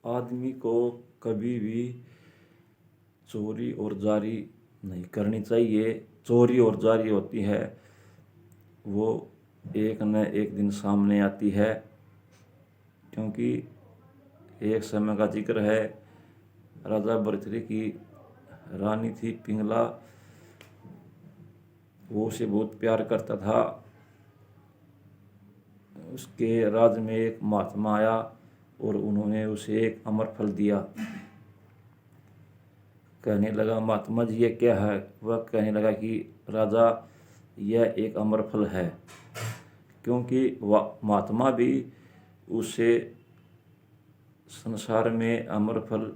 आदमी को कभी भी चोरी और जारी नहीं करनी चाहिए। चोरी और जारी होती है वो एक न एक दिन सामने आती है, क्योंकि एक समय का जिक्र है, राजा भर्तृहरि की रानी थी पिंगला। वो उसे बहुत प्यार करता था। उसके राज में एक महात्मा आया और उन्होंने उसे एक अमर फल दिया। कहने लगा, महात्मा जी ये क्या है? वह कहने लगा कि राजा यह एक अमर फल है। क्योंकि वह महात्मा भी उसे संसार में अमर फल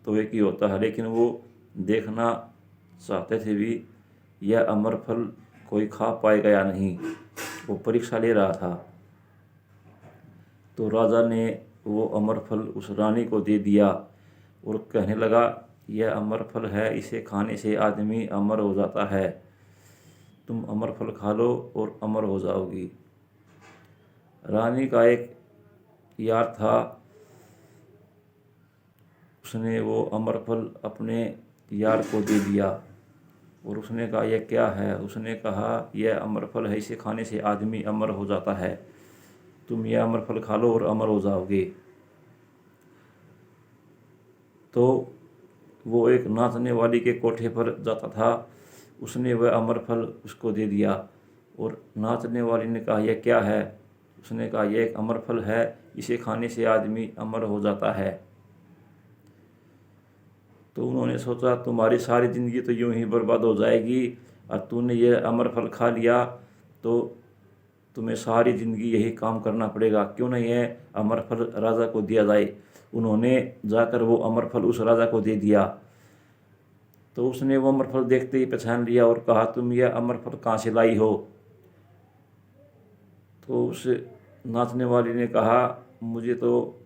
तो एक ही होता है, लेकिन वो देखना चाहते थे भी यह अमर फल कोई खा पाएगा या नहीं। वो परीक्षा ले रहा था। तो राजा ने वो अमर फल उस रानी को दे दिया और कहने लगा, यह अमर फल है, इसे खाने से आदमी अमर हो जाता है। तुम अमर फल खा लो और अमर हो जाओगी। रानी का एक यार था, उसने वो अमर फल अपने यार को दे दिया और उसने कहा, यह क्या है? उसने कहा, यह अमर फल है, इसे खाने से आदमी अमर हो जाता है। तुम यह अमर फल खा लो और अमर हो जाओगे। तो वो एक नाचने वाली के कोठे पर जाता था। उसने वह अमर फल उसको दे दिया और नाचने वाली ने कहा, यह क्या है? उसने कहा, यह एक अमर फल है, इसे खाने से आदमी अमर हो जाता है। तो उन्होंने सोचा, तुम्हारी सारी ज़िंदगी तो यूं ही बर्बाद हो जाएगी और तूने यह अमर फल खा लिया तो तुम्हें सारी ज़िंदगी यही काम करना पड़ेगा। क्यों नहीं है अमर फल राजा को दिया जाए? उन्होंने जाकर वो अमर फल उस राजा को दे दिया। तो उसने वो अमर फल देखते ही पहचान लिया और कहा, तुम यह अमर फल कहाँ से लाई हो? तो उस नाचने वाली ने कहा, मुझे तो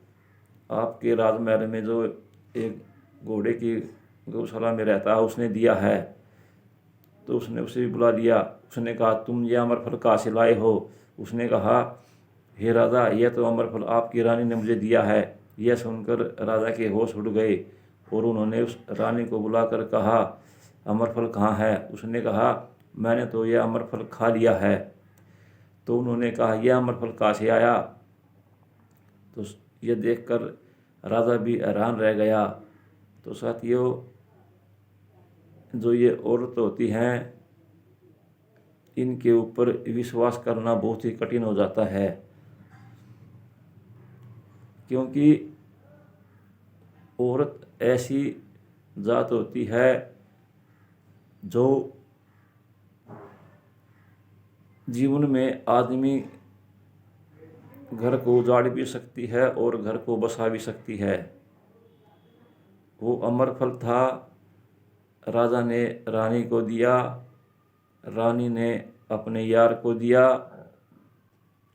आपके राजमहल में जो एक घोड़े की गौशाला में रहता है उसने दिया है। तो उसने उसे भी बुला लिया। उसने कहा, तुम ये अमर फल कहाँ से लाए हो? उसने कहा, हे राजा, यह तो अमर फल आपकी रानी ने मुझे दिया है। यह सुनकर राजा के होश उड़ गए और उन्होंने उस रानी को बुलाकर कहा, अमर फल कहाँ है? उसने कहा, मैंने तो यह अमर फल खा लिया है। तो उन्होंने कहा, यह अमर फल कहाँ से आया? तो यह देखकर राजा भी हैरान रह गया। तो साथियों, जो ये औरत होती हैं, इनके ऊपर विश्वास करना बहुत ही कठिन हो जाता है, क्योंकि औरत ऐसी जात होती है जो जीवन में आदमी घर को उजाड़ भी सकती है और घर को बसा भी सकती है। वो अमर फल था, राजा ने रानी को दिया, रानी ने अपने यार को दिया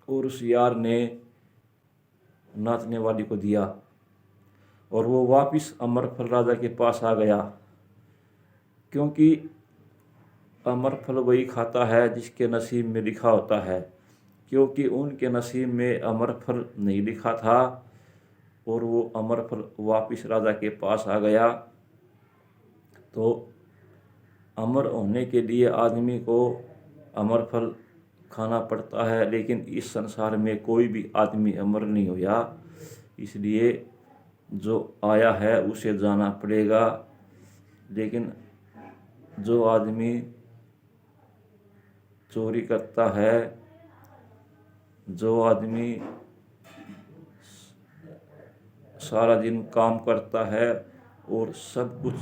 और उस यार ने नाचने वाली को दिया और वो वापिस अमर फल राजा के पास आ गया। क्योंकि अमर फल वही खाता है जिसके नसीब में लिखा होता है। क्योंकि उनके नसीब में अमर फल नहीं लिखा था और वो अमर फल वापिस राजा के पास आ गया। तो अमर होने के लिए आदमी को अमर फल खाना पड़ता है, लेकिन इस संसार में कोई भी आदमी अमर नहीं होया। इसलिए जो आया है उसे जाना पड़ेगा। लेकिन जो आदमी चोरी करता है, जो आदमी सारा दिन काम करता है और सब कुछ